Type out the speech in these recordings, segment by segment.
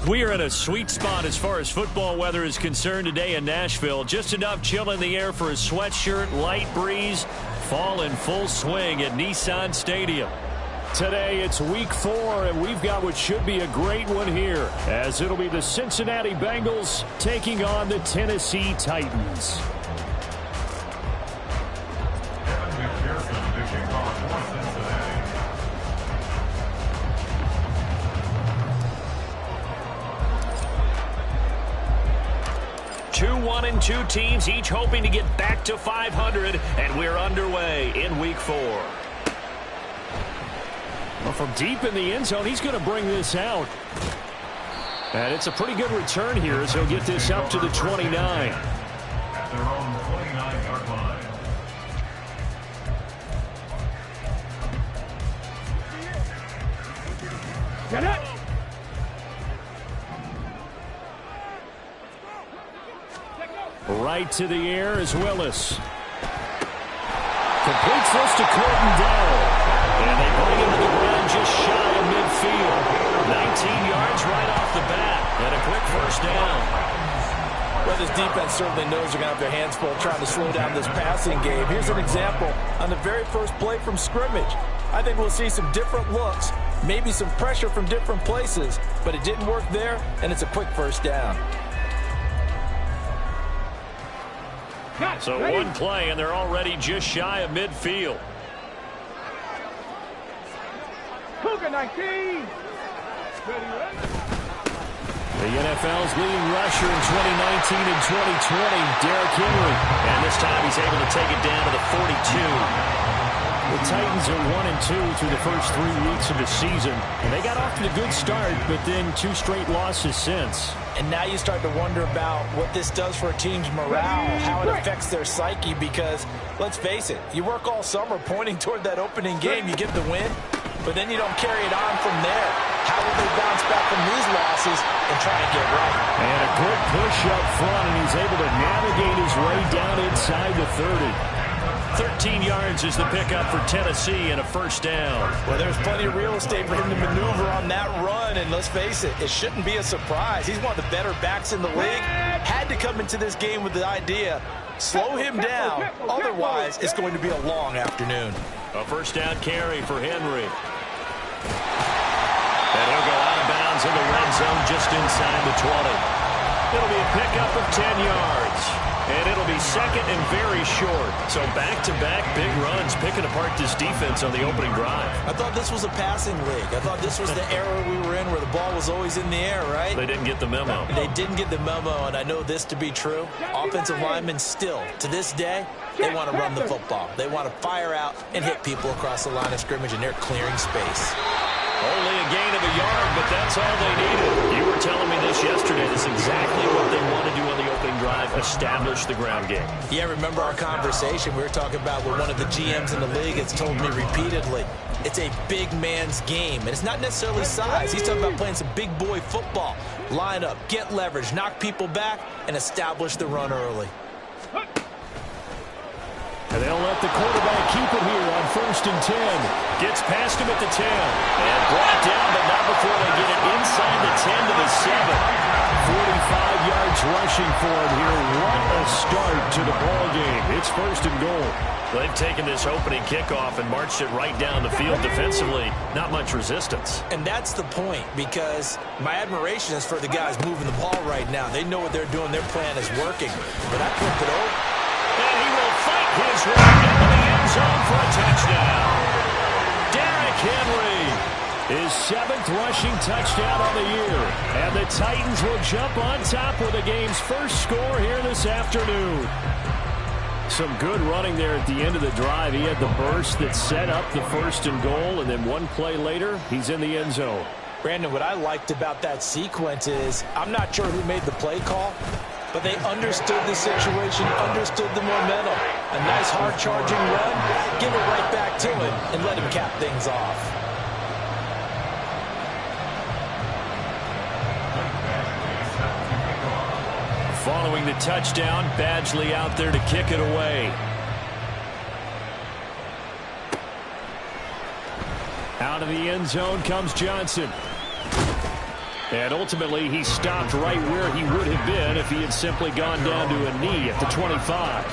We are in a sweet spot as far as football weather is concerned today in Nashville. Just enough chill in the air for a sweatshirt, light breeze, fall in full swing at Nissan Stadium. Today it's week 4, and we've got what should be a great one here, as it'll be the Cincinnati Bengals taking on the Tennessee Titans. 2-1-2 teams, each hoping to get back to 500, and we're underway in week 4. Well, from deep in the end zone, he's going to bring this out. And it's a pretty good return here as he'll get this up to the 29. At their own 29-yard line. Get it! Right to the air is Willis. Completes this to Corden Dowell. And they bring him to the ground just shy of midfield. 19 yards right off the bat. And a quick first down. Well, this defense certainly knows they're going to have their hands full trying to slow down this passing game. Here's an example on the very first play from scrimmage. I think we'll see some different looks, maybe some pressure from different places, but it didn't work there, and it's a quick first down. So one play, and they're already just shy of midfield. Cougar 19. The NFL's leading rusher in 2019 and 2020, Derrick Henry. And this time he's able to take it down to the 42. The Titans are 1-2 through the first 3 weeks of the season. And they got off to a good start, but then 2 straight losses since. And now you start to wonder about what this does for a team's morale, how it affects their psyche, because, let's face it, you work all summer pointing toward that opening game, you get the win, but then you don't carry it on from there. How will they bounce back from these losses and try and get right? And a good push up front, and he's able to navigate his way down inside the 30. 13 yards is the pickup for Tennessee and a first down. Well, there's plenty of real estate for him to maneuver on that run, and let's face it, it shouldn't be a surprise. He's one of the better backs in the league. Had to come into this game with the idea, slow him down, otherwise it's going to be a long afternoon. A first down carry for Henry. And he'll go out of bounds in the red zone just inside the 20. It'll be a pickup of 10 yards. And it'll be second and very short. So back-to-back big runs picking apart this defense on the opening drive. I thought this was a passing league. I thought this was the era we were in where the ball was always in the air, right? They didn't get the memo. They didn't get the memo, and I know this to be true. Offensive linemen still, to this day, they want to run the football. They want to fire out and hit people across the line of scrimmage, and they're clearing space. Only a gain of a yard, but that's all they needed. You were telling me this yesterday. This is exactly what they want to do on the opening drive, establish the ground game. Yeah, remember our conversation? We were talking about what one of the GMs in the league has told me repeatedly. It's a big man's game, and it's not necessarily size. He's talking about playing some big boy football. Line up, get leverage, knock people back, and establish the run early. And they'll let the quarterback keep it here on 1st and 10. Gets past him at the 10. And brought down, but not before they get it inside the 10 to the 7. 45 yards rushing for him here. What a start to the ball game. It's 1st and goal. They've taken this opening kickoff and marched it right down the field defensively. Not much resistance. And that's the point, because my admiration is for the guys moving the ball right now. They know what they're doing. Their plan is working. But I flipped it over. And he will fight his way into the end zone for a touchdown. Derrick Henry, his 7th rushing touchdown on the year. And the Titans will jump on top with the game's first score here this afternoon. Some good running there at the end of the drive. He had the burst that set up the 1st and goal, and then one play later, he's in the end zone. Brandon, what I liked about that sequence is, I'm not sure who made the play call, but they understood the situation, understood the momentum. A nice hard-charging run, give it right back to him, and let him cap things off. Following the touchdown, Badgley out there to kick it away. Out of the end zone comes Johnson. And ultimately, he stopped right where he would have been if he had simply gone down to a knee at the 25.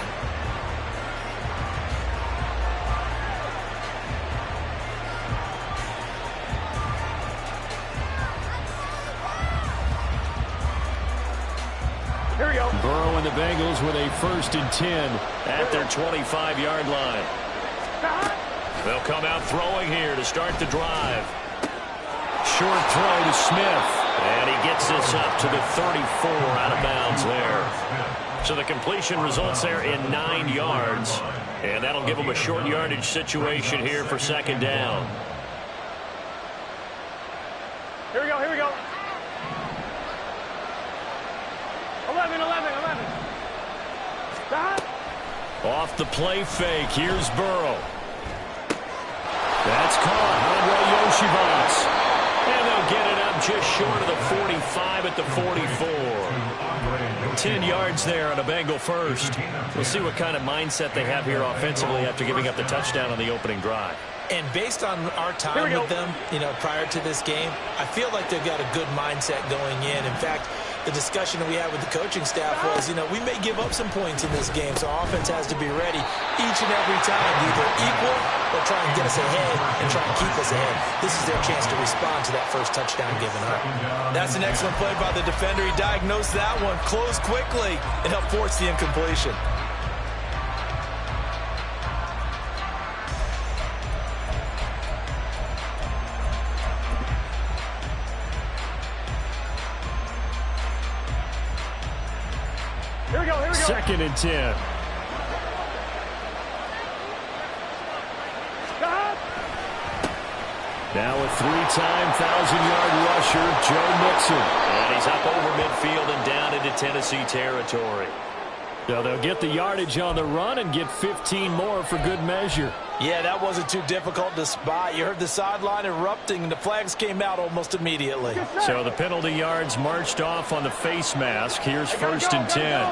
Here we go. Burrow and the Bengals with a 1st and 10 at their 25-yard line. They'll come out throwing here to start the drive. Short throw to Smith. And he gets this up to the 34 out of bounds there. So the completion results there in 9 yards. And that'll give them a short yardage situation here for 2nd down. Here we go, here we go. 11. Stop. Off the play fake, here's Burrow. That's caught, Andre Yoshivas. And they'll get it up just short of the 45 at the 44. 10 yards there on a Bengal first. We'll see what kind of mindset they have here offensively after giving up the touchdown on the opening drive. And based on our time with them, prior to this game, I feel like they've got a good mindset going in. In fact, the discussion that we had with the coaching staff was, we may give up some points in this game, so our offense has to be ready each and every time to either equal or try and get us ahead and try and keep us ahead. This is their chance to respond to that first touchdown given up. That's an excellent play by the defender. He diagnosed that one, closed quickly, and helped force the incompletion. Here we go. 2nd and 10. Stop. Now a 3-time 1,000-yard rusher, Joe Mixon. And he's up over midfield and down into Tennessee territory. So they'll get the yardage on the run and get 15 more for good measure. Yeah, that wasn't too difficult to spot. You heard the sideline erupting, and the flags came out almost immediately. So the penalty yards marched off on the face mask. Here's 1st and 10.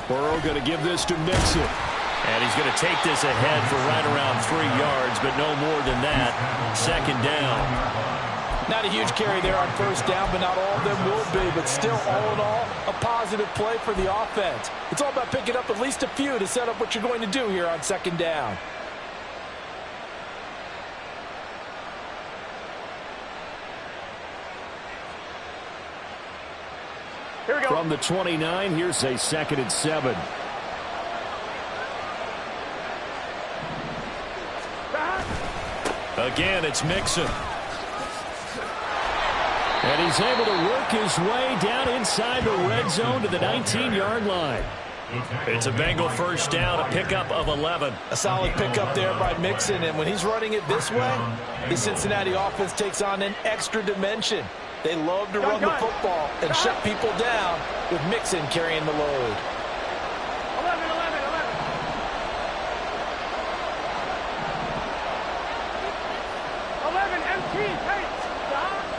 Burrow going to give this to Mixon. And he's going to take this ahead for right around 3 yards, but no more than that. 2nd down. Not a huge carry there on 1st down, but not all of them will be. But still, all in all, a positive play for the offense. It's all about picking up at least a few to set up what you're going to do here on 2nd down. Here we go. From the 29, here's a 2nd and 7. Again, it's Mixon. And he's able to work his way down inside the red zone to the 19-yard line. It's a Bengal 1st down, a pickup of 11. A solid pickup there by Mixon, and when he's running it this way, the Cincinnati offense takes on an extra dimension. They love to run the football and shut people down with Mixon carrying the load. 11. MT, hey.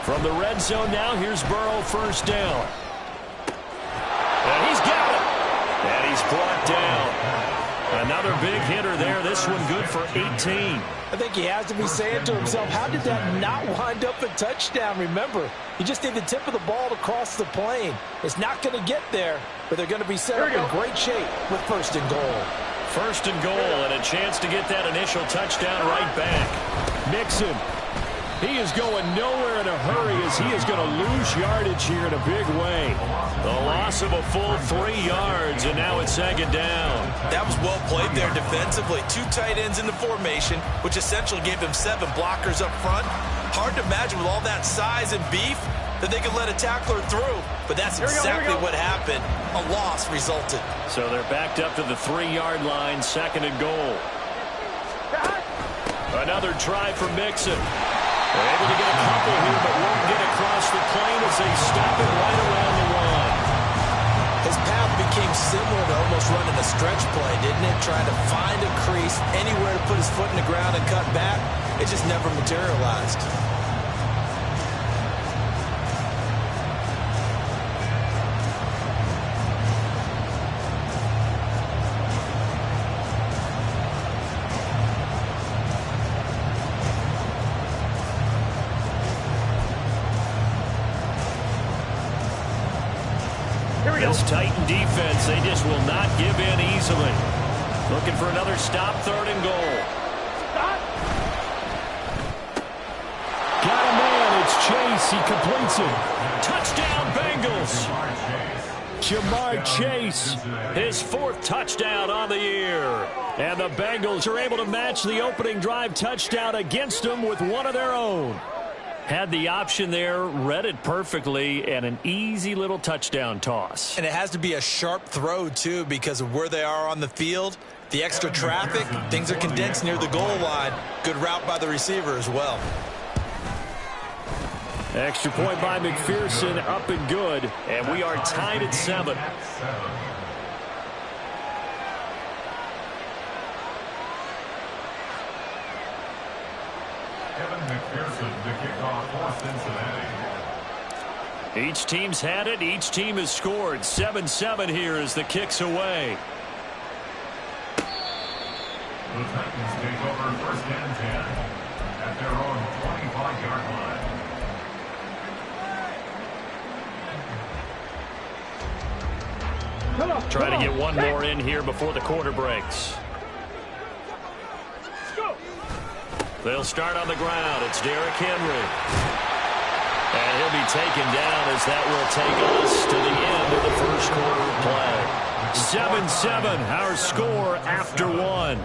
From the red zone now, here's Burrow 1st down. And he's got it. And he's brought down. Another big hitter there. This one good for 18. I think he has to be saying to himself, how did that not wind up a touchdown? Remember, you just need the tip of the ball to cross the plane. It's not going to get there, but they're going to be set up in great shape with 1st and goal. 1st and goal and a chance to get that initial touchdown right back. Mixon. He is going nowhere in a hurry as he is going to lose yardage here in a big way. The loss of a full 3 yards, and now it's 2nd down. That was well played there defensively. 2 tight ends in the formation, which essentially gave them 7 blockers up front. Hard to imagine with all that size and beef that they could let a tackler through. But that's exactly what happened. A loss resulted. So they're backed up to the 3-yard line, 2nd and goal. Another try for Mixon. They're able to get a couple here, but won't get across the plane as they stop it right around the 1. His path became similar to almost running a stretch play, didn't it? Trying to find a crease, anywhere to put his foot in the ground and cut back. It just never materialized. This Titan defense, they just will not give in easily. Looking for another stop, 3rd and goal. Stop. Got a man, it's Chase, he completes it. Touchdown, Bengals. Jamar Chase, his 4th touchdown on the year. And the Bengals are able to match the opening drive touchdown against them with one of their own. Had the option there, read it perfectly, and an easy little touchdown toss. And it has to be a sharp throw, too, because of where they are on the field. The extra traffic, things are condensed near the goal line. Good route by the receiver as well. Extra point by McPherson, up and good, and we are tied at 7. Kevin McPherson to kick off for Cincinnati. Each team's had it. Each team has scored. 7-7 here as the kick's away. The Titans take over 1st and 10 at their own 25-yard line. Trying to get one more in here before the quarter breaks. They'll start on the ground. It's Derrick Henry. And he'll be taken down as that will take us to the end of the first quarter of play. 7-7, our score after 1.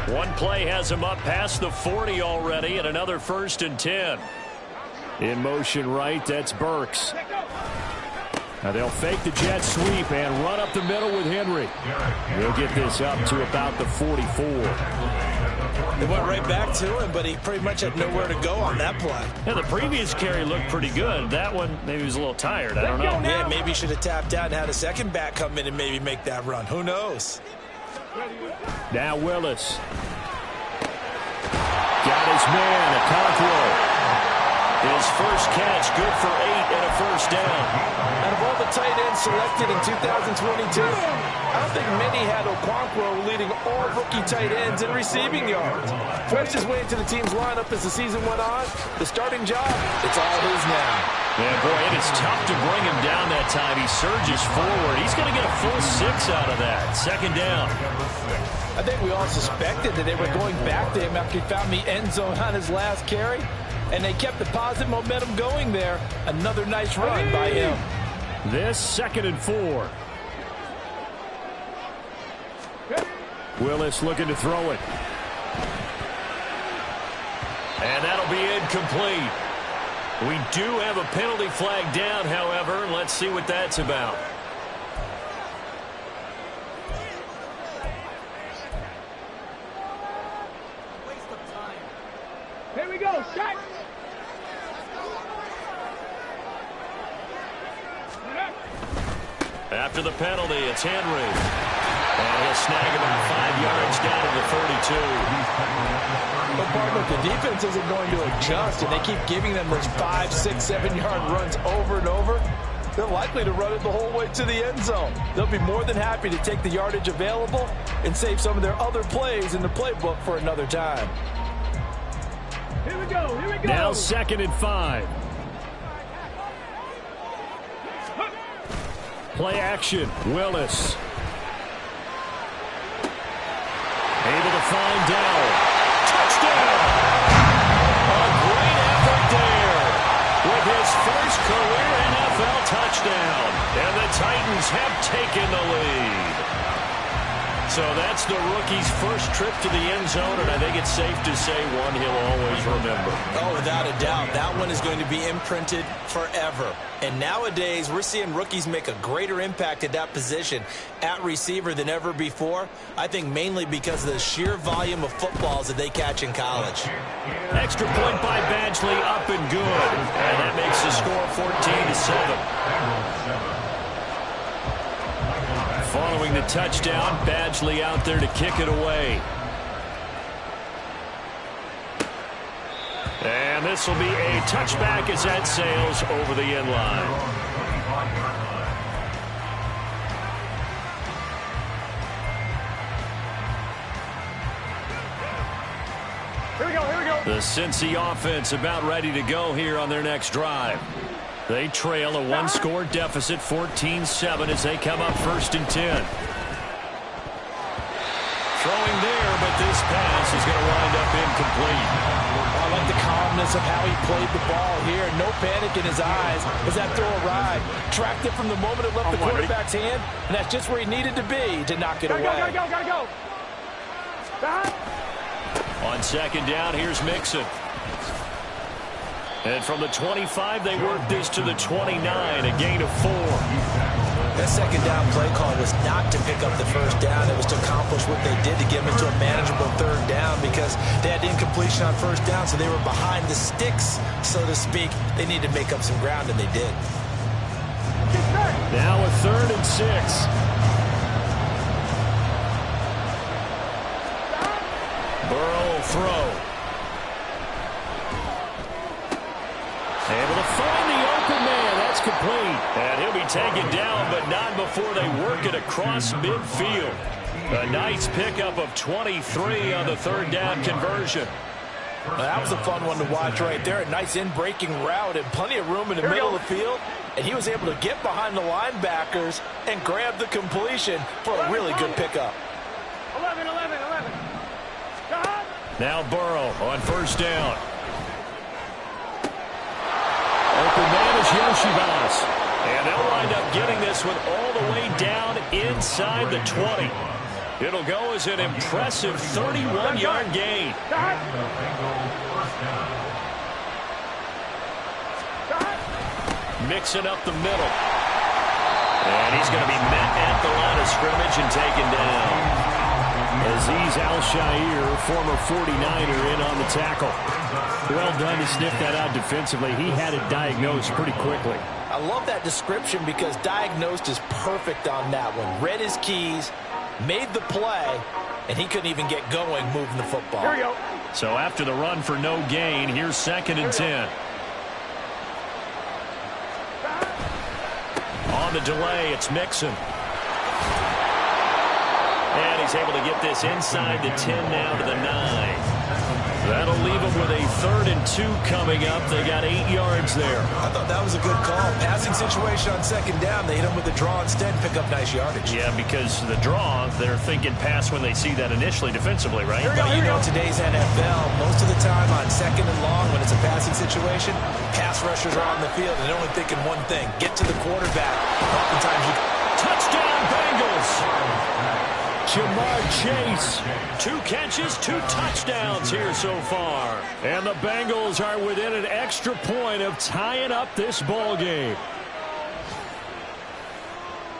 One play has him up past the 40 already, and another 1st and 10. In motion right, that's Burks. Now they'll fake the jet sweep and run up the middle with Henry. They'll get this up to about the 44. They went right back to him, but he pretty much had nowhere to go on that play. Yeah, the previous carry looked pretty good. That one, maybe he was a little tired. I don't know. Yeah, maybe he should have tapped out and had a second back come in and maybe make that run. Who knows? Now Willis. Got his man, Okonkwo. His first catch, good for 8 and a 1st down. Out of all the tight ends selected in 2022, I don't think many had Okonkwo leading all rookie tight ends in receiving yards. Forced his way into the team's lineup as the season went on. The starting job, it's all his now. Yeah, boy, it is tough to bring him down that time. He surges forward. He's going to get a full 6 out of that. 2nd down. I think we all suspected that they were going back to him after he found the end zone on his last carry. And they kept the positive momentum going there. Another nice run by him. This 2nd and 4. Willis looking to throw it. And that'll be incomplete. We do have a penalty flag down, however. Let's see what that's about. Here we go. Shot. After the penalty, it's Henry. And he'll snag about 5 yards down to the 32. But Bartlett, the defense isn't going to adjust, and they keep giving them those 5, 6, 7-yard runs over and over. They're likely to run it the whole way to the end zone. They'll be more than happy to take the yardage available and save some of their other plays in the playbook for another time. Here we go. Here we go. Now 2nd and 5. Play action. Willis. Able to find Dowell. Touchdown! A great effort there with his first career NFL touchdown. And the Titans have taken the lead. So that's the rookie's first trip to the end zone, and I think it's safe to say one he'll always remember. Oh, without a doubt. That one is going to be imprinted forever. And nowadays, we're seeing rookies make a greater impact at that position at receiver than ever before. I think mainly because of the sheer volume of footballs that they catch in college. Extra point by Badgley, up and good. And that makes the score 14-7. Following the touchdown, Badgley out there to kick it away. And this will be a touchback as that sails over the end line. Here we go, here we go. The Cincy offense about ready to go here on their next drive. They trail a one-score deficit, 14-7, as they come up 1st and 10. Throwing there, but this pass is going to wind up incomplete. I like the calmness of how he played the ball here. No panic in his eyes as that throw arrived. Tracked it from the moment it left the quarterback's hand, and that's just where he needed to be to knock it away. Gotta go. On 2nd down, here's Mixon. And from the 25, they work this to the 29, a gain of 4. That 2nd down play call was not to pick up the 1st down. It was to accomplish what they did to get them into a manageable 3rd down because they had incompletion on 1st down, so they were behind the sticks, so to speak. They needed to make up some ground, and they did. Now a 3rd and 6. Burrow throw. Able to find the open man. That's complete. And he'll be taken down, but not before they work it across midfield. A nice pickup of 23 on the 3rd down conversion. Well, that was a fun one to watch right there. A nice in-breaking route and plenty of room in the middle of the field. And he was able to get behind the linebackers and grab the completion for a really good pickup. 11. Now Burrow on 1st down. Open man is Yoshibas. And they'll wind up getting this one all the way down inside the 20. It'll go as an impressive 31-yard gain. Mixing up the middle. And he's going to be met at the line of scrimmage and taken down. Azeez Al-Shaair, former 49er, in on the tackle. Well done to sniff that out defensively. He had it diagnosed pretty quickly. I love that description because diagnosed is perfect on that one. Read his keys, made the play, and he couldn't even get going moving the football. Here we go. So after the run for no gain, here's 2nd and 10. On the delay, it's Mixon. And he's able to get this inside the 10 now to the 9. That'll leave them with a 3rd and 2 coming up. They got 8 yards there. I thought that was a good call. Passing situation on 2nd down. They hit him with the draw instead and pick up nice yardage. Yeah, because the draw, they're thinking pass when they see that initially defensively, right? But you know, today's NFL, most of the time on 2nd and long, when it's a passing situation, pass rushers are on the field and they're only thinking one thing, get to the quarterback. Oftentimes you... Touchdown, Bengals! Jamar Chase, 2 catches, 2 touchdowns here so far. And the Bengals are within an extra point of tying up this ball game.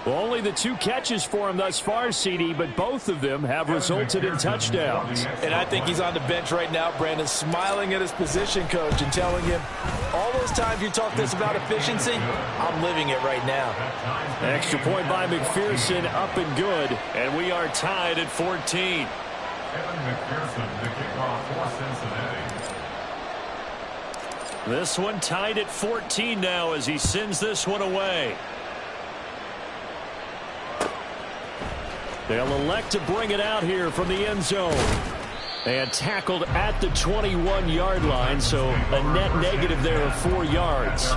Well, only the 2 catches for him thus far, CD, but both of them have resulted in touchdowns. And I think he's on the bench right now, Brandon, smiling at his position coach and telling him, all those times you talk this about efficiency, I'm living it right now. Extra point by McPherson, up and good, and we are tied at 14. Kevin McPherson, the kickoff for Cincinnati. This one tied at 14 now as he sends this one away. They'll elect to bring it out here from the end zone. And tackled at the 21-yard line, so a net negative there of 4 yards.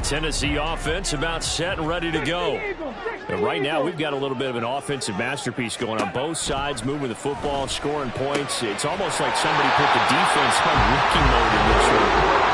Tennessee offense about set and ready to go. And right now, we've got a little bit of an offensive masterpiece going on both sides, moving the football, scoring points. It's almost like somebody put the defense on rookie mode in this one.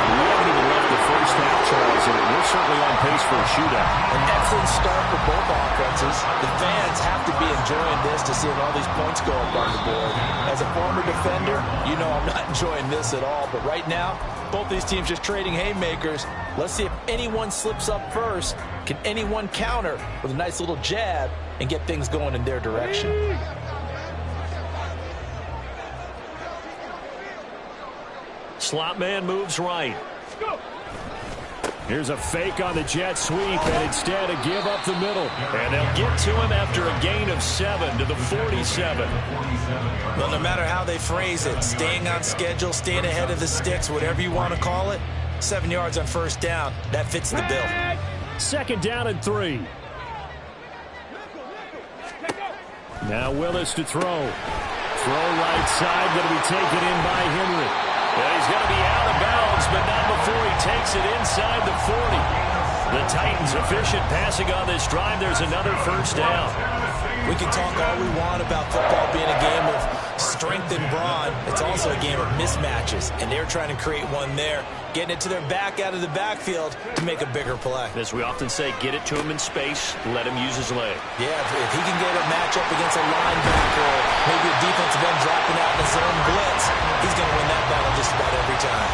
We haven't even left the first half, Charles, and we're certainly on pace for a shootout. An excellent start for both offenses. The fans have to be enjoying this to see all these points go up on the board. As a former defender, you know I'm not enjoying this at all. But right now, both these teams just trading haymakers. Let's see if anyone slips up first. Can anyone counter with a nice little jab and get things going in their direction? Slot man moves right. Here's a fake on the jet sweep, and instead a give up the middle. And they'll get to him after a gain of 7 to the 47. Well, no matter how they phrase it, staying on schedule, staying ahead of the sticks, whatever you want to call it, 7 yards on first down, that fits the bill. 2nd down and 3. Now Willis to throw. Throw right side, going to be taken in by Henry. And he's going to be out of bounds, but not before he takes it inside the 40. The Titans efficient passing on this drive. There's another 1st down. We can talk all we want about football being a game of strength and brawn. It's also a game of mismatches, and they're trying to create one there, getting it to their back out of the backfield to make a bigger play. As we often say, get it to him in space, let him use his leg. Yeah, if he can get a matchup against a linebacker or maybe a defensive end dropping out in a zone blitz, he's going to win that battle just about every time.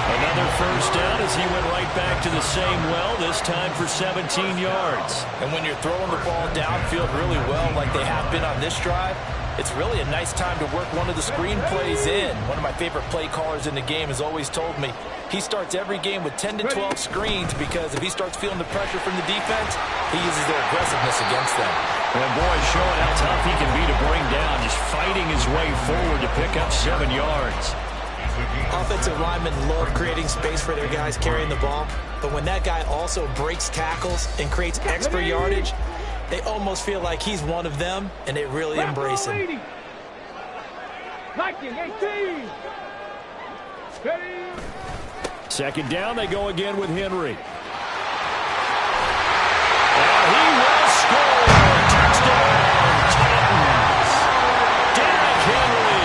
Another 1st down as he went right back to the same well, this time for 17 yards. And when you're throwing the ball downfield really well like they have been on this drive, it's really a nice time to work one of the screen plays in. One of my favorite play callers in the game has always told me he starts every game with 10 to 12 screens because if he starts feeling the pressure from the defense, he uses their aggressiveness against them. And boy, showing how tough he can be to bring down, just fighting his way forward to pick up 7 yards. Offensive linemen love creating space for their guys carrying the ball, but when that guy also breaks tackles and creates extra yardage, they almost feel like he's one of them, and they really embrace him. 2nd down, they go again with Henry. And he will score! Touchdown, Titans! Derrick Henry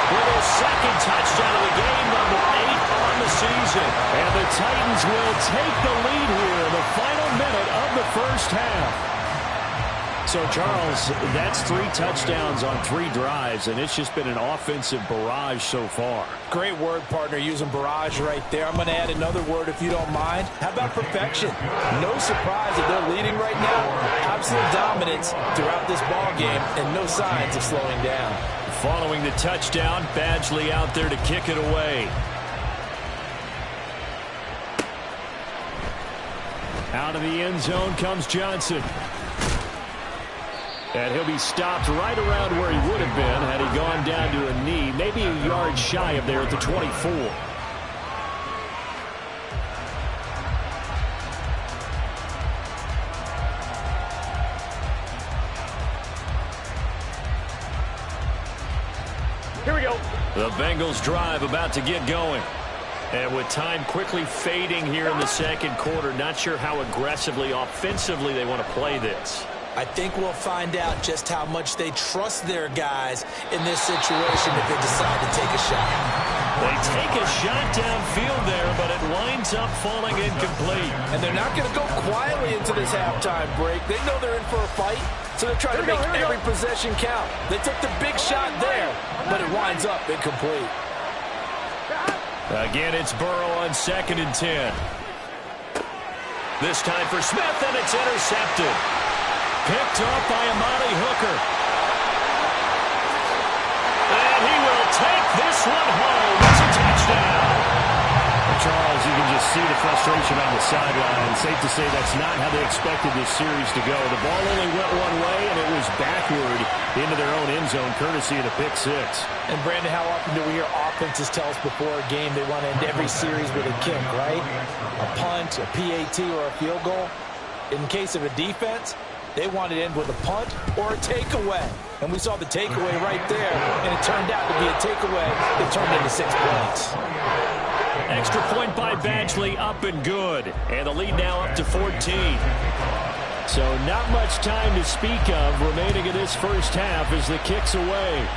with his 2nd touchdown of the game, number 8 on the season. And the Titans will take the lead here in the final minute of the 1st half. So, Charles, that's 3 touchdowns on 3 drives, and it's just been an offensive barrage so far. Great word, partner, using barrage right there. I'm going to add another word if you don't mind. How about perfection? No surprise that they're leading right now. Absolute dominance throughout this ball game, and no signs of slowing down. Following the touchdown, Badgley out there to kick it away. Out of the end zone comes Johnson. And he'll be stopped right around where he would have been had he gone down to a knee, maybe a yard shy of there at the 24. Here we go. The Bengals drive about to get going. And with time quickly fading here in the 2nd quarter, not sure how aggressively, offensively they want to play this. I think we'll find out just how much they trust their guys in this situation if they decide to take a shot. They take a shot downfield there, but it winds up falling incomplete. And they're not going to go quietly into this halftime break. They know they're in for a fight, so they're trying to make every possession count. They took the big shot there, but it winds up incomplete. Again, it's Burrow on 2nd and 10. This time for Smith, and it's intercepted. Picked up by Amani Hooker. And he will take this one home. It's a touchdown. Charles, you can just see the frustration on the sideline. It's safe to say that's not how they expected this series to go. The ball only went one way, and it was backward into their own end zone, courtesy of the pick 6. And, Brandon, how often do we hear offenses tell us before a game they want to end every series with a kick, right? A punt, a PAT, or a field goal. In case of a defense, they want to end with a punt or a takeaway. And we saw the takeaway right there, and it turned out to be a takeaway that turned into 6 points. Extra point by Badgley, up and good. And the lead now up to 14. So not much time to speak of remaining in this 1st half as the kick's away.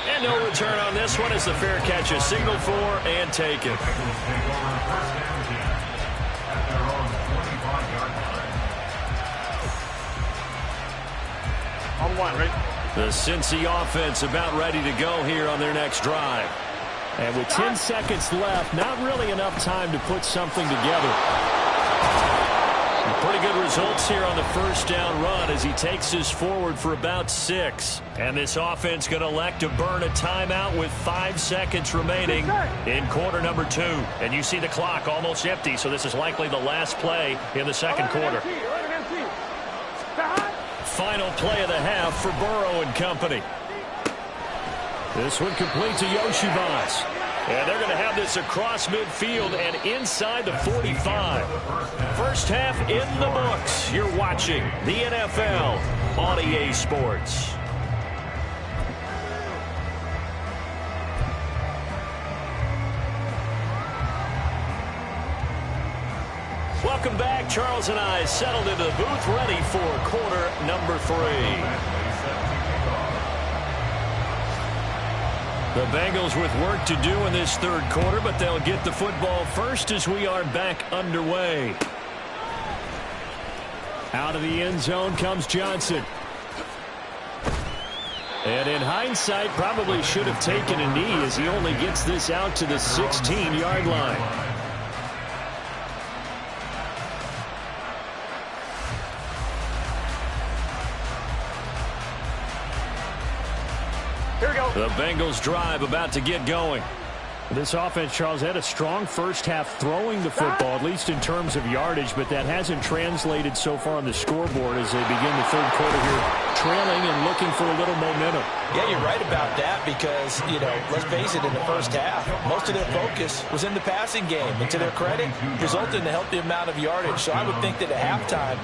And no return on this one as the fair catch is signaled for and taken. On 1, right? The Cincy offense about ready to go here on their next drive. And with 10 seconds left, not really enough time to put something together. Some pretty good results here on the 1st down run as he takes this forward for about 6. And this offense going to elect to burn a timeout with 5 seconds remaining in quarter number 2. And you see the clock almost empty, so this is likely the last play in the 2nd quarter. Final play of the half for Burrow and company. This one complete to Yoshibas. And they're going to have this across midfield and inside the 45. First half in the books. You're watching the NFL on EA Sports. Welcome back. Charles and I settled into the booth, ready for quarter number 3. The Bengals with work to do in this third quarter, but they'll get the football first as we are back underway. Out of the end zone comes Johnson. And in hindsight, probably should have taken a knee as he only gets this out to the 16-yard line. Here we go. The Bengals drive about to get going. This offense, Charles, had a strong first half throwing the football, at least in terms of yardage, but that hasn't translated so far on the scoreboard as they begin the third quarter here, trailing and looking for a little momentum. Yeah, you're right about that because, let's face it, in the first half, most of their focus was in the passing game. And to their credit, resulted in a healthy amount of yardage. So I would think that at halftime,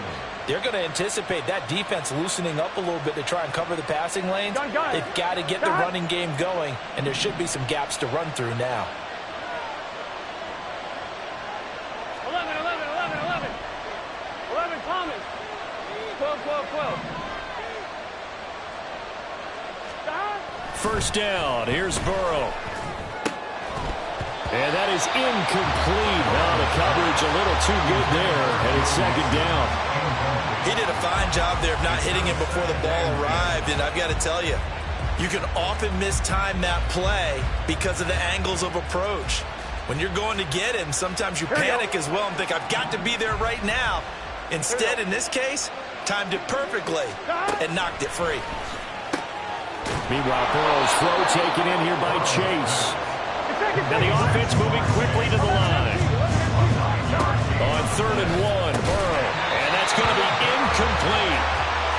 they're going to anticipate that defense loosening up a little bit to try and cover the passing lanes. They've got to get the running game going, and there should be some gaps to run through now. 11, Thomas. 12. First down. Here's Burrow. And that is incomplete. Now the coverage a little too good there, and it's second down. He did a fine job there of not hitting him before the ball arrived, and I've got to tell you, you can often mistime that play because of the angles of approach. When you're going to get him, sometimes you panic as well and think, I've got to be there right now. Instead, in this case, timed it perfectly and knocked it free. Meanwhile, Burrow's throw taken in here by Chase. And the offense moving quickly to the line. On 3rd and 1, Burrow. And that's going to be incomplete.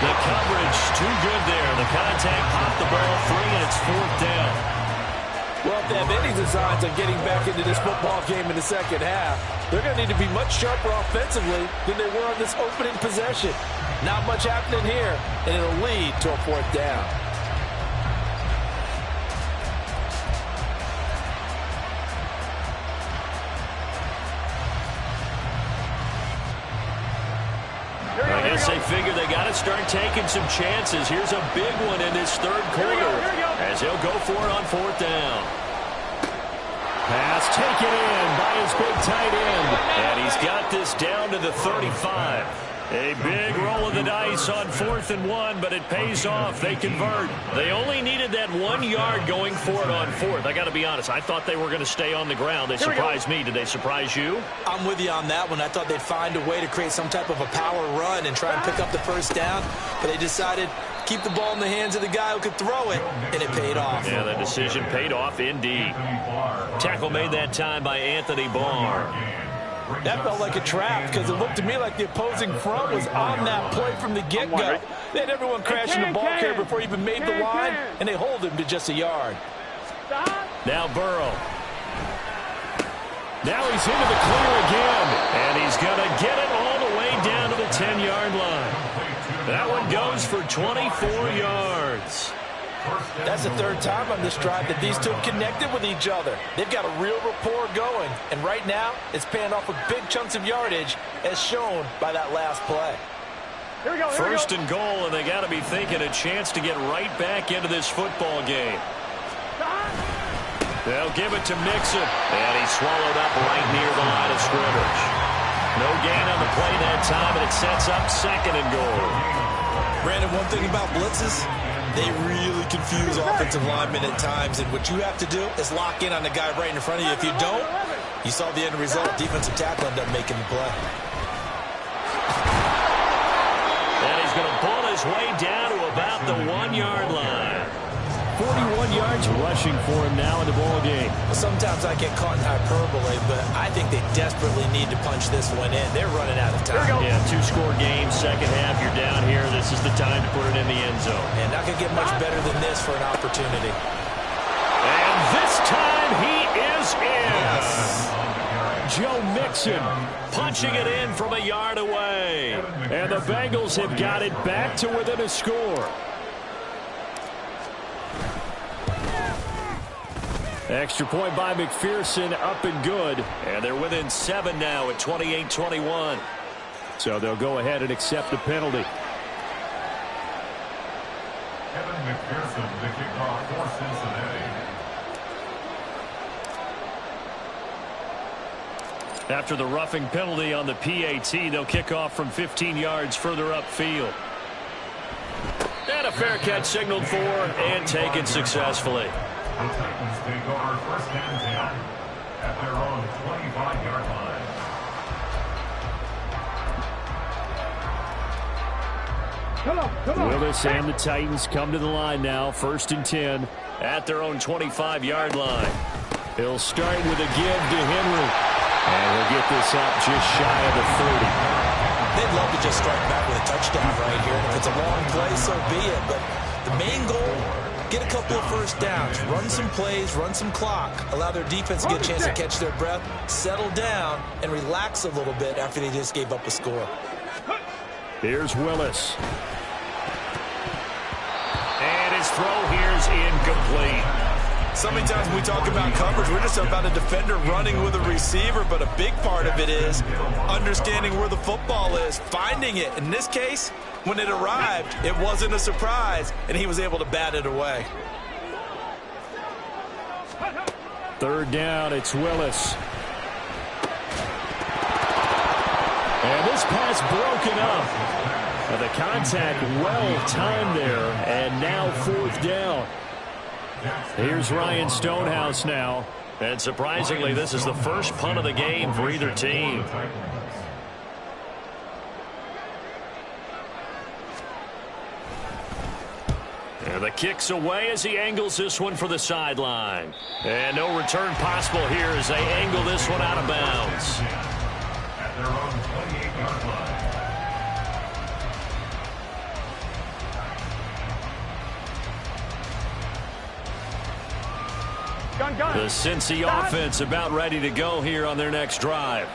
The coverage too good there. The contact popped the ball free, and it's 4th down. Well, if they have any designs on getting back into this football game in the second half, they're going to need to be much sharper offensively than they were on this opening possession. Not much happening here, and it'll lead to a 4th down. I guess they figure they got to start taking some chances. Here's a big one in this third quarter as he'll go for it on 4th down. Pass taken in by his big tight end. And he's got this down to the 35. A big roll of the dice on 4th and 1, but it pays off. They convert. They only needed that 1 yard going for it on 4th. I got to be honest. I thought they were going to stay on the ground. They surprised me. Did they surprise you? I'm with you on that one. I thought they'd find a way to create some type of a power run and try and pick up the first down, but they decided keep the ball in the hands of the guy who could throw it, and it paid off. Yeah, the decision paid off indeed. Tackle made that time by Anthony Barr. That felt like a trap because it looked to me like the opposing front was on that play from the get-go. They had everyone crashing the ball carrier before he even made the line, and they hold him to just a yard. Now Burrow. Now he's into the clear again, and he's going to get it all the way down to the 10-yard line. That one goes for 24 yards. That's the 3rd time on this drive that these two have connected with each other. They've got a real rapport going, and right now it's paying off with big chunks of yardage as shown by that last play. First and goal, and they got to be thinking a chance to get right back into this football game. They'll give it to Mixon, and he's swallowed up right near the line of scrimmage. No gain on the play that time, and it sets up 2nd and goal. Brandon, one thing about blitzes, they really confuse offensive linemen at times, and what you have to do is lock in on the guy right in front of you. If you don't, you saw the end result. Defensive tackle ended up making the play. And he's going to pull his way down to about the 1-yard line. 41 yards rushing for him now in the ball game. Well, sometimes I get caught in hyperbole, but I think they desperately need to punch this one in. They're running out of time. Yeah, 2-score game, second half. You're down here. This is the time to put it in the end zone. And not going to get much better than this for an opportunity. And this time he is goes in. Joe Mixon punching it in from a yard away. And the Bengals have got it back to within a score. Extra point by McPherson, up and good. And they're within 7 now at 28-21. So they'll go ahead and accept the penalty. Kevin McPherson, the kickoff for Cincinnati. After the roughing penalty on the PAT, they'll kick off from 15 yards further upfield. And a fair catch signaled for and taken successfully. The Titans take over first and 10 at their own 25-yard line. Willis and the Titans come to the line now, first and 10 at their own 25-yard line. He'll start with a give to Henry. And he'll get this up just shy of the 30. They'd love to just strike back with a touchdown right here. And if it's a long play, so be it. But the main goal, get a couple of first downs, run some plays, run some clock, allow their defense to get a chance to catch their breath, settle down, and relax a little bit after they just gave up a score. Here's Willis. And his throw here is incomplete. So many times when we talk about coverage, we're just about a defender running with a receiver, but a big part of it is understanding where the football is, finding it. In this case, when it arrived, it wasn't a surprise, and he was able to bat it away. Third down, it's Willis. And this pass broken up. And the contact well timed there, and now fourth down. Here's Ryan Stonehouse now. And surprisingly, this is the first punt of the game for either team. And the kick's away as he angles this one for the sideline. And no return possible here as they angle this one out of bounds. At their own 28-yard line. The Cincy offense about ready to go here on their next drive.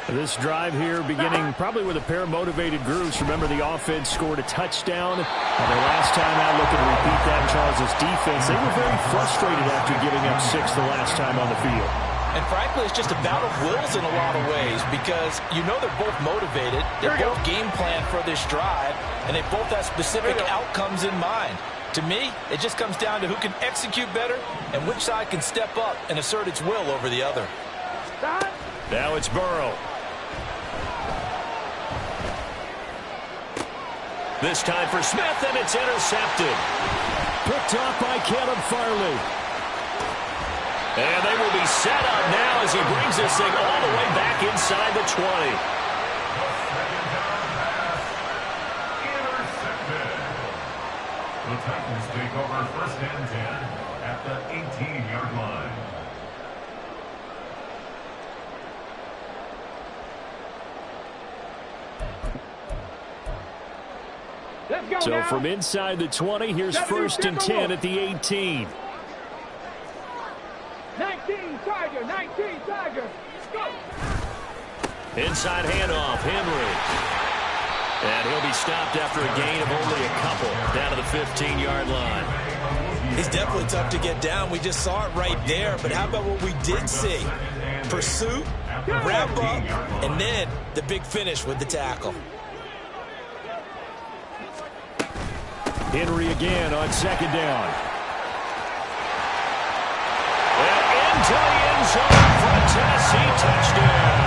This drive here beginning probably with a pair of motivated groups. Remember, the offense scored a touchdown. And their last time out looking to repeat that, Charles' defense, they were very frustrated after giving up 6 the last time on the field. And frankly, it's just a bout of wills in a lot of ways because you know they're both motivated. They're both game planned for this drive, and they both have specific outcomes in mind. To me, it just comes down to who can execute better and which side can step up and assert its will over the other. Now it's Burrow. This time for Smith, and it's intercepted. Picked off by Caleb Farley. And they will be set up now as he brings this thing all the way back inside the 20. The Titans take over first and 10 at the 18-yard line. So from inside the 20, here's first and 10 at the 18. 19 Tiger, 19 Tiger. Go. Inside handoff, Henry. And he'll be stopped after a gain of only a couple down to the 15-yard line. He's definitely tough to get down. We just saw it right there. But how about what we did see? Pursuit, wrap up, and then the big finish with the tackle. Henry again on second down. And into the end zone for a Tennessee touchdown.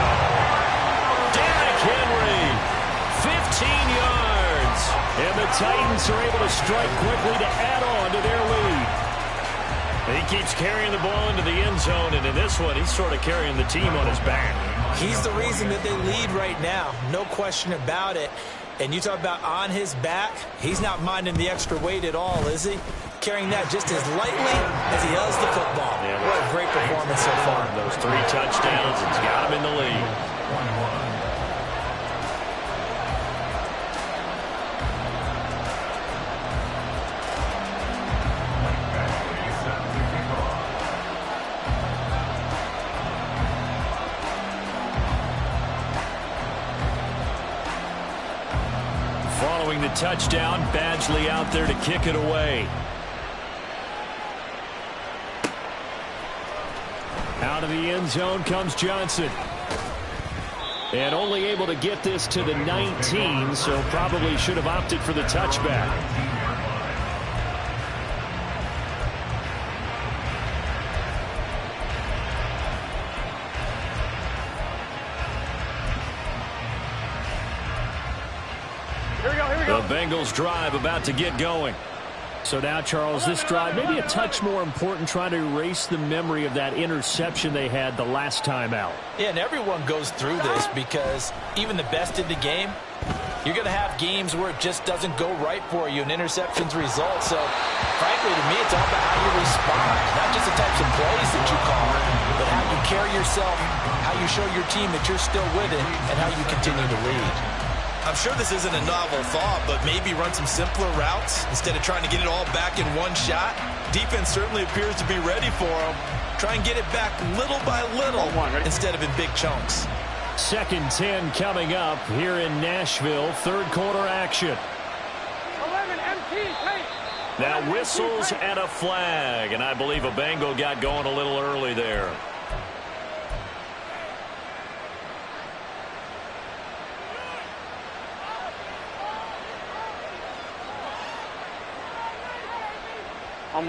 Derrick Henry, 15 yards. And the Titans are able to strike quickly to add on to their lead. He keeps carrying the ball into the end zone, and in this one, he's sort of carrying the team on his back. He's the reason that they lead right now. No question about it. And you talk about on his back, he's not minding the extra weight at all, is he? Carrying that just as lightly as he does the football. Yeah, what a great performance so far. Those 3 touchdowns, it's got him in the lead. following the touchdown. Badgley out there to kick it away. Out of the end zone comes Johnson. And only able to get this to the 19, so probably should have opted for the touchback. The Bengals drive about to get going. So now, Charles, this drive maybe a touch more important, trying to erase the memory of that interception they had the last time out. Yeah, and everyone goes through this because even the best in the game, you're going to have games where it just doesn't go right for you and interceptions result. So, frankly, to me, it's all about how you respond, not just the types of plays that you call, but how you carry yourself, how you show your team that you're still with it, and how you continue to lead. I'm sure this isn't a novel thought, but maybe run some simpler routes instead of trying to get it all back in one shot. Defense certainly appears to be ready for them. Try and get it back little by little instead of in big chunks. 2nd 10 coming up here in Nashville. Third quarter action. 11 MT, take. Now whistles and a flag, and I believe a Bengal got going a little early there.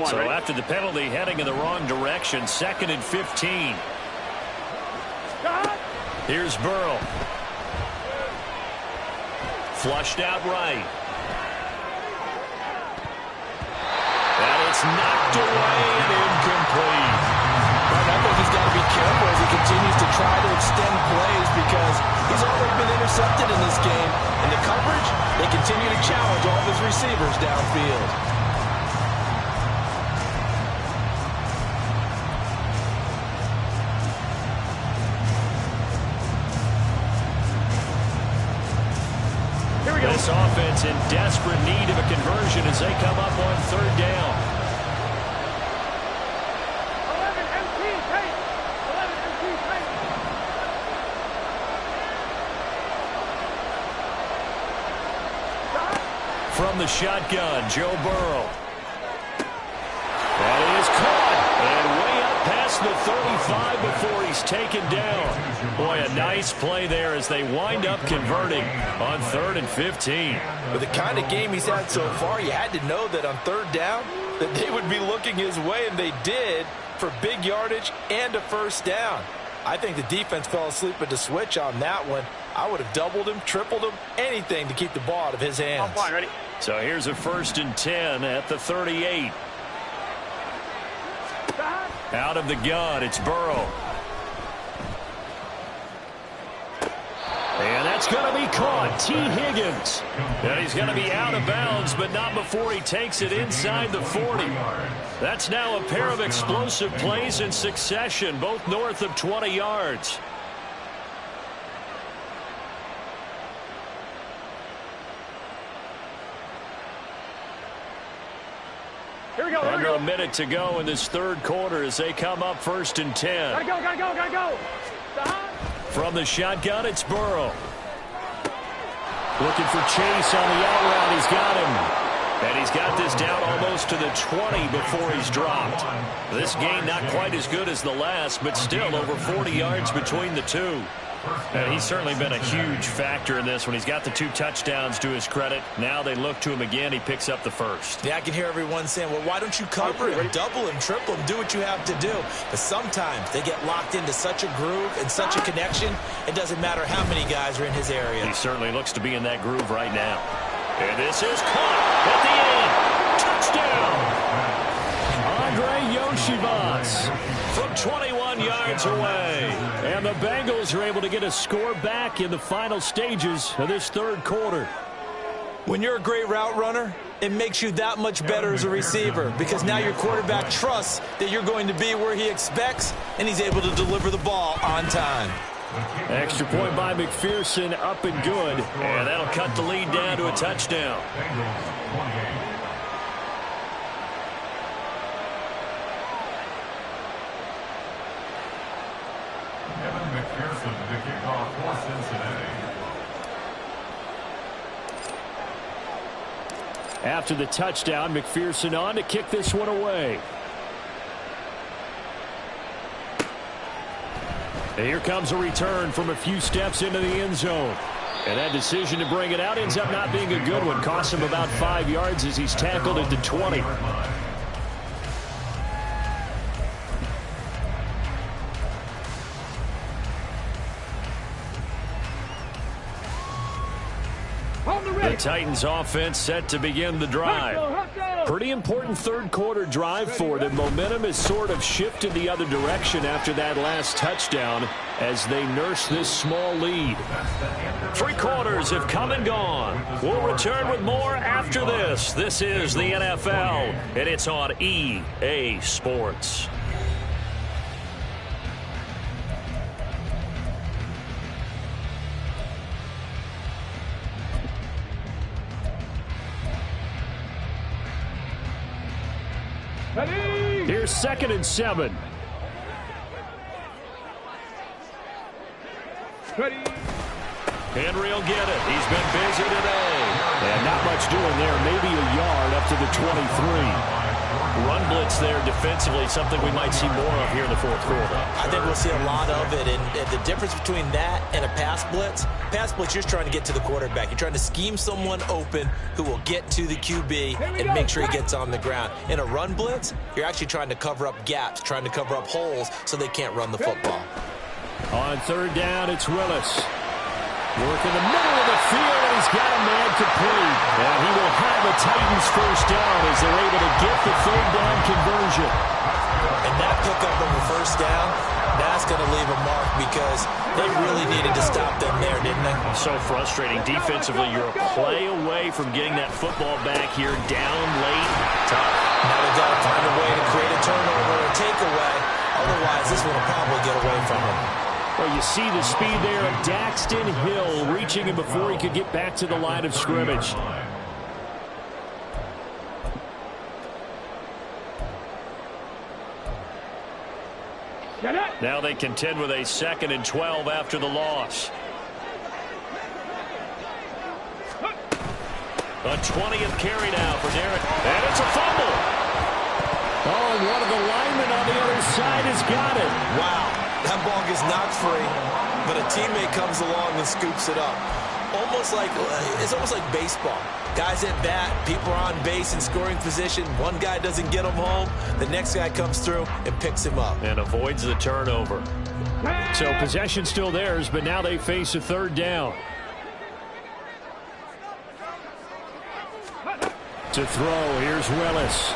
So after the penalty, heading in the wrong direction, 2nd and 15. Here's Burrow. Flushed out right. And it's knocked away and incomplete. Right, I think he's got to be careful as he continues to try to extend plays because he's already been intercepted in this game. And the coverage, they continue to challenge all of his receivers downfield. This offense in desperate need of a conversion as they come up on 3rd down. 11 MT, take. 11 MT, take. From the shotgun, Joe Burrow. That is caught. And way up past the 35 before he's taken down. Boy, a nice play there as they wind up converting on 3rd and 15. With the kind of game he's had so far, you had to know that on 3rd down that they would be looking his way, and they did for big yardage and a 1st down. I think the defense fell asleep at the switch on that one. I would have doubled him, tripled him, anything to keep the ball out of his hands. Ready? So here's a 1st and 10 at the 38. Out of the gun, it's Burrow. And that's going to be caught. T. Higgins. And he's going to be out of bounds, but not before he takes it inside the 40. That's now a pair of explosive plays in succession, both north of 20 yards. Here we go. Under a minute to go in this 3rd quarter as they come up 1st and 10. Gotta go, gotta go, gotta go. From the shotgun, it's Burrow. Looking for Chase on the out route. He's got him. And he's got this down almost to the 20 before he's dropped. This gain not quite as good as the last, but still over 40 yards between the two. And he's certainly been a huge factor in this when he's got the 2 touchdowns to his credit. Now they look to him again. He picks up the 1st. Yeah, I can hear everyone saying, well, why don't you cover him, double him, triple him, do what you have to do. But sometimes they get locked into such a groove and such a connection, it doesn't matter how many guys are in his area. He certainly looks to be in that groove right now. And this is caught at the end. Touchdown! Andre Yoshivas from 21 yards away. And the Bengals are able to get a score back in the final stages of this 3rd quarter. When you're a great route runner, it makes you that much better as a receiver because now your quarterback trusts that you're going to be where he expects, and he's able to deliver the ball on time. Extra point by McPherson, up and good. And that'll cut the lead down to a touchdown. After the touchdown, McPherson on to kick this one away. And here comes a return from a few steps into the end zone. And that decision to bring it out ends up not being a good one. Costs him about 5 yards as he's tackled at the 20. The Titans offense set to begin the drive. Pretty important third quarter drive for them. Momentum has sort of shifted the other direction after that last touchdown as they nurse this small lead. 3 quarters have come and gone. We'll return with more after this. This is the NFL, and it's on EA Sports. Here's 2nd and 7. Henry will get it. He's been busy today. And not much doing there. Maybe a yard up to the 23. Run blitz there defensively, something we might see more of here in the 4th quarter. I think we'll see a lot of it. And the difference between that and a pass blitz, you're just trying to get to the quarterback. You're trying to scheme someone open who will get to the QB and make sure he gets on the ground. In a run blitz, you're actually trying to cover up gaps, trying to cover up holes so they can't run the football. On 3rd down, it's Willis. Work in the middle of the field, and he's got a man complete. And he will have a Titans first down as they're able to get the 3rd down conversion. And that pickup of a first down, that's going to leave a mark because they really needed to stop them there, didn't they? So frustrating. Defensively, you're a play away from getting that football back here down late. Tough. Now they've got to find a way to create a turnover or takeaway. Otherwise, this one will probably get away from them. Well, you see the speed there of Daxton Hill reaching him before he could get back to the line of scrimmage. Now they contend with a 2nd and 12 after the loss. A 20th carry now for Derek. And it's a fumble. Oh, and one of the linemen on the other side has got it. Wow. That ball gets knocked free, but a teammate comes along and scoops it up. It's almost like baseball. Guys at bat, people are on base in scoring position. One guy doesn't get him home. The next guy comes through and picks him up. And avoids the turnover. So possession still theirs, but now they face a 3rd down. To throw, here's Willis.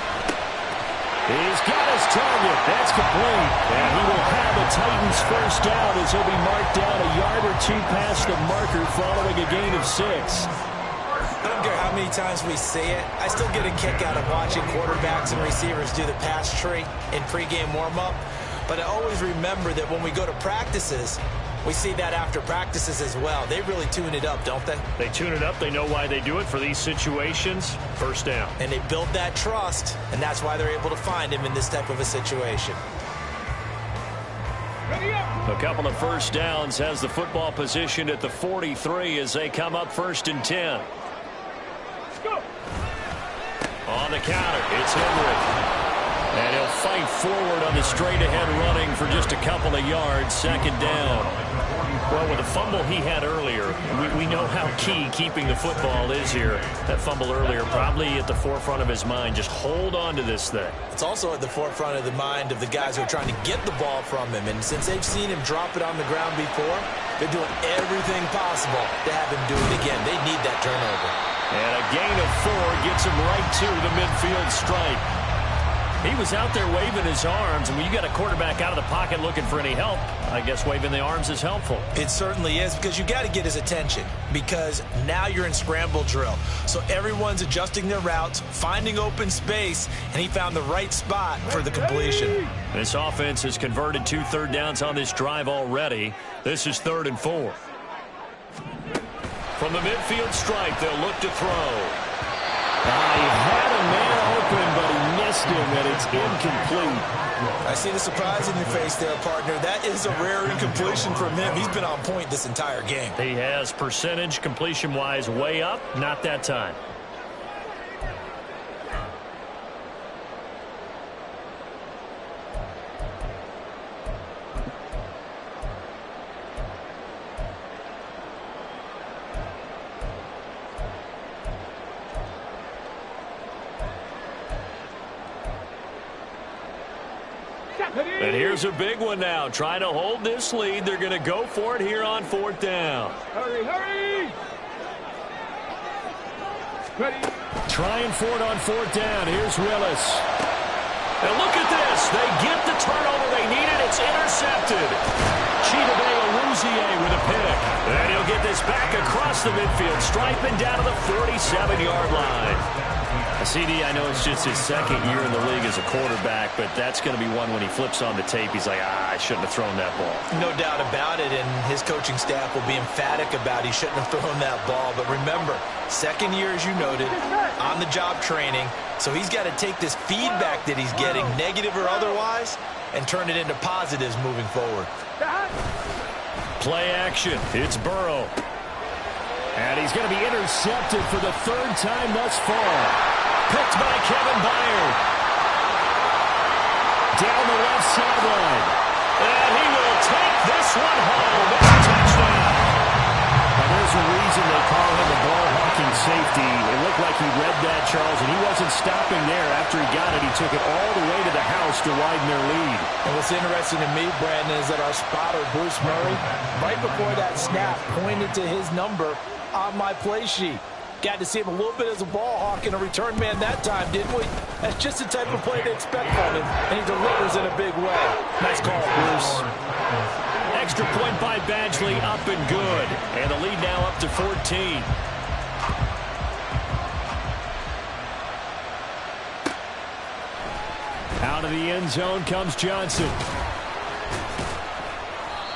He's got his target. That's complete. And he will have a Titans first down as he'll be marked down a yard or 2 past the marker following a gain of 6. I don't care how many times we say it. I still get a kick out of watching quarterbacks and receivers do the pass tree in pregame warm-up. But I always remember that when we go to practices, we see that after practices as well. They really tune it up, don't they? They tune it up. They know why they do it for these situations. First down. And they build that trust, and that's why they're able to find him in this type of a situation. A couple of first downs has the football position at the 43 as they come up 1st and 10. On the counter, it's Henry. And he'll fight forward on the straight-ahead running for just a couple of yards. 2nd down. Well, with the fumble he had earlier, we know how key keeping the football is here. That fumble earlier probably at the forefront of his mind. Just hold on to this thing. It's also at the forefront of the mind of the guys who are trying to get the ball from him. And since they've seen him drop it on the ground before, they're doing everything possible to have him do it again. They need that turnover. And a gain of 4 gets him right to the midfield stripe. He was out there waving his arms, and when you got a quarterback out of the pocket looking for any help, I guess waving the arms is helpful. It certainly is, because you got to get his attention, because now you're in scramble drill. So everyone's adjusting their routes, finding open space, and he found the right spot for the completion. This offense has converted 2 third downs on this drive already. This is 3rd and 4. From the midfield stripe, they'll look to throw. He had a man open, but he missed him, and it's incomplete. I see the surprise in your face there, partner. That is a rare incompletion from him. He's been on point this entire game. He has percentage completion-wise way up, not that time. And here's a big one now. Trying to hold this lead. They're going to go for it here on 4th down. Hurry, hurry! Ready? Trying for it on 4th down. Here's Willis. And look at this. They get the turnover they needed. It's intercepted. Chidobe with a pick. And he'll get this back across the midfield, striping down to the 47-yard line. CD, I know it's just his second year in the league as a quarterback, but that's going to be one when he flips on the tape. He's like, I shouldn't have thrown that ball. No doubt about it, and his coaching staff will be emphatic about he shouldn't have thrown that ball. But remember, second year, as you noted, on-the-job training, so he's got to take this feedback that he's getting, negative or otherwise, and turn it into positives moving forward. Play action. It's Burrow. And he's going to be intercepted for the 3rd time thus far. Picked by Kevin Byard. Down the left sideline. And he will take this one home. It's a touchdown. Now, there's a reason they call him a ball-hawking safety. It looked like he read that, Charles, and he wasn't stopping there. After he got it, he took it all the way to the house to widen their lead. And what's interesting to me, Brandon, is that our spotter, Bruce Murray, right before that snap, pointed to his number on my play sheet. Got to see him a little bit as a ball hawk and a return man that time, didn't we? That's just the type of play to expect from him, and he delivers in a big way. Nice call, Bruce. Extra point by Badgley, up and good. And the lead now up to 14. Out of the end zone comes Johnson.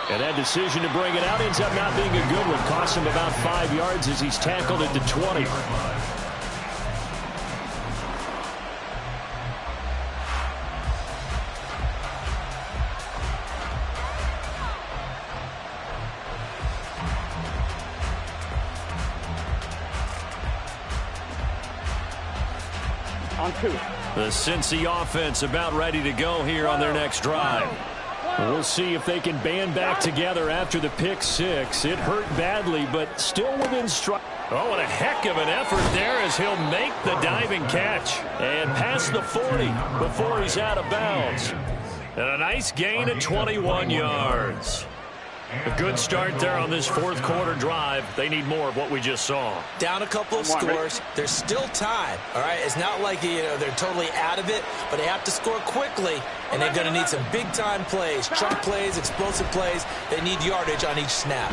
And that decision to bring it out ends up not being a good one. Costs him about 5 yards as he's tackled at the 20. On 2. The Cincy offense about ready to go here on their next drive. We'll see if they can band back together after the pick 6. It hurt badly, but still within strike. Oh, and a heck of an effort there as he'll make the diving catch and pass the 40 before he's out of bounds. And a nice gain of 21 yards. A good start there on this 4th quarter drive. They need more of what we just saw. Down a couple of scores. There's still time, all right? It's not like they're totally out of it, but they have to score quickly, and they're going to need some big-time plays, chunk plays, explosive plays. They need yardage on each snap.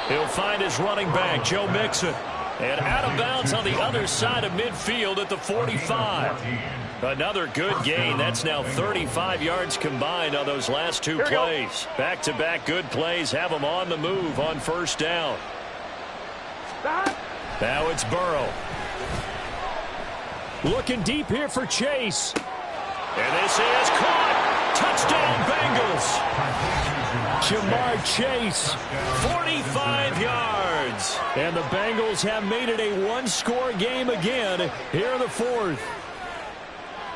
He'll find his running back, Joe Mixon. And out of bounds on the other side of midfield at the 45. Another good gain. That's now 35 yards combined on those last 2 plays. Back-to-back good plays have them on the move on 1st down. Now it's Burrow. Looking deep here for Chase. And this is caught. Touchdown Bengals. Jamar Chase, 45 yards. And the Bengals have made it a 1-score game again here in the 4th.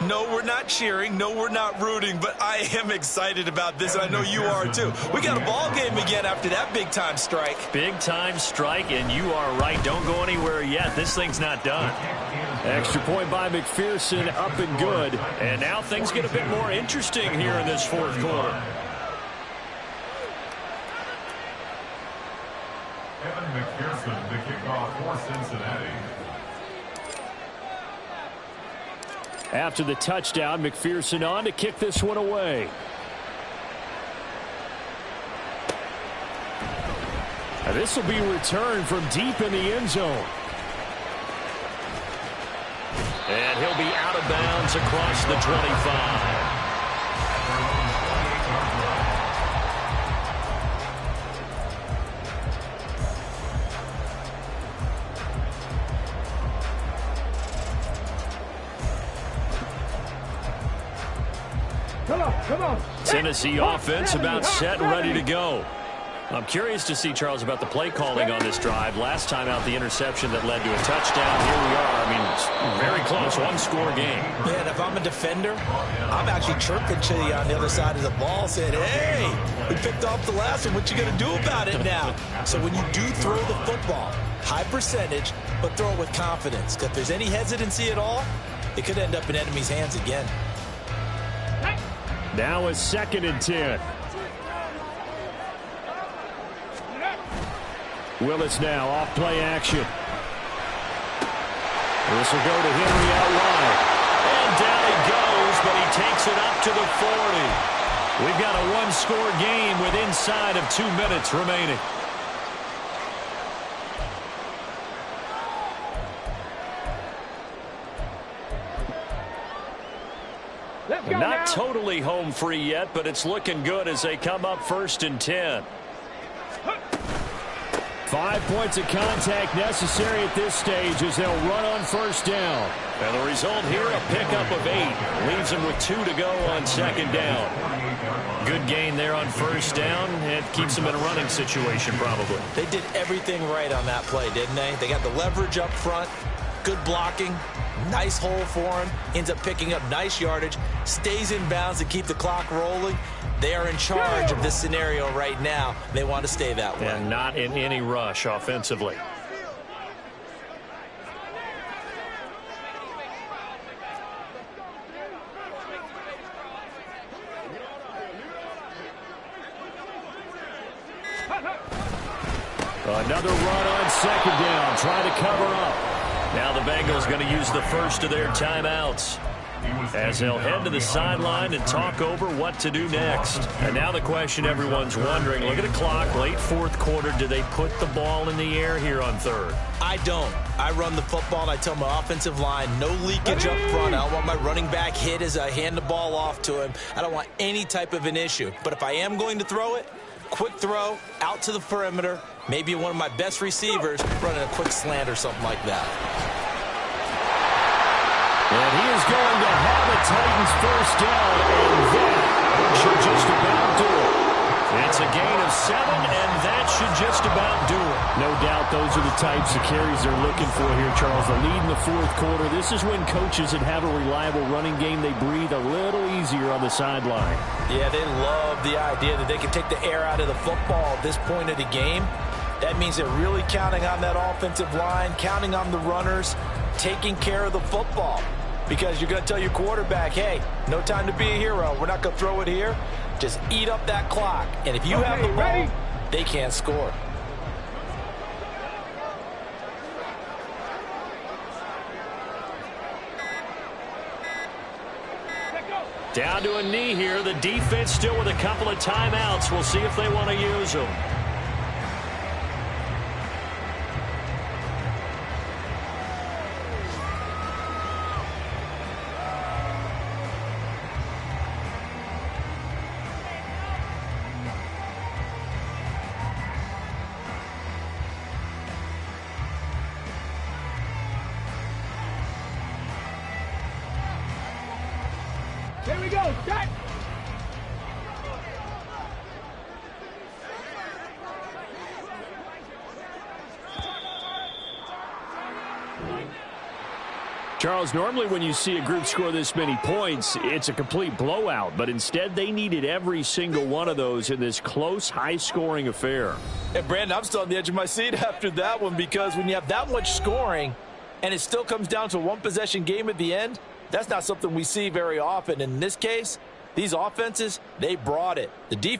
No, we're not cheering. No, we're not rooting, but I am excited about this, and I know you are too. We got a ball game again after that big-time strike. Big-time strike, and you are right. Don't go anywhere yet. This thing's not done. Extra point by McPherson, up and good. And now things get a bit more interesting here in this 4th quarter. Evan McPherson, the kickoff for Cincinnati. After the touchdown, McPherson on to kick this one away. And this will be returned from deep in the end zone. And he'll be out of bounds across the 25. Come on. Tennessee offense about set and ready to go. I'm curious to see, Charles, about the play calling on this drive. Last time out, the interception that led to a touchdown. Here we are. I mean, it's very close, 1-score game. Yeah, and if I'm a defender, I'm actually chirping to you on the other side of the ball saying, hey, we picked off the last one. What you going to do about it now? So when you do throw the football, high percentage, but throw it with confidence. Because if there's any hesitancy at all, it could end up in enemy's hands again. Now a 2nd and 10. Willis now off play action. This will go to Henry out wide. And down he goes, but he takes it up to the 40. We've got a one-score game with inside of 2 minutes remaining. Not totally home free yet, but it's looking good as they come up 1st and 10. 5 points of contact necessary at this stage as they'll run on 1st down. And the result here, a pickup of 8. Leaves them with 2 to go on 2nd down. Good gain there on 1st down. It keeps them in a running situation probably. They did everything right on that play, didn't they? They got the leverage up front, good blocking, nice hole for him, ends up picking up nice yardage, stays in bounds to keep the clock rolling. They are in charge of this scenario right now. They want to stay that way. And not in any rush offensively. Another run on 2nd down, trying to cover up. Now the Bengals going to use the first of their timeouts as they'll head to the sideline and talk over what to do next. And now the question everyone's wondering, look at the clock, late 4th quarter, do they put the ball in the air here on 3rd? I don't. I run the football and I tell my offensive line, no leakage up front. I don't want my running back hit as I hand the ball off to him. I don't want any type of an issue. But if I am going to throw it, quick throw, out to the perimeter, maybe one of my best receivers running a quick slant or something like that. And he is going to have a Titans 1st down, and that should just about do it. It's a gain of 7, and that should just about do it. No doubt those are the types of carries they're looking for here, Charles. The lead in the 4th quarter. This is when coaches that have a reliable running game, they breathe a little easier on the sideline. Yeah, they love the idea that they can take the air out of the football at this point of the game. That means they're really counting on that offensive line, counting on the runners, taking care of the football. Because you're going to tell your quarterback, hey, no time to be a hero. We're not going to throw it here. Just eat up that clock. And if you have the ball, they can't score. Down to a knee here. The defense still with a couple of timeouts. We'll see if they want to use them. Here we go, set! Charles, normally when you see a group score this many points, it's a complete blowout. But instead, they needed every single one of those in this close, high-scoring affair. And, Brandon, I'm still on the edge of my seat after that one because when you have that much scoring and it still comes down to a one-possession game at the end, that's not something we see very often. In this case, these offenses, they brought it. The defense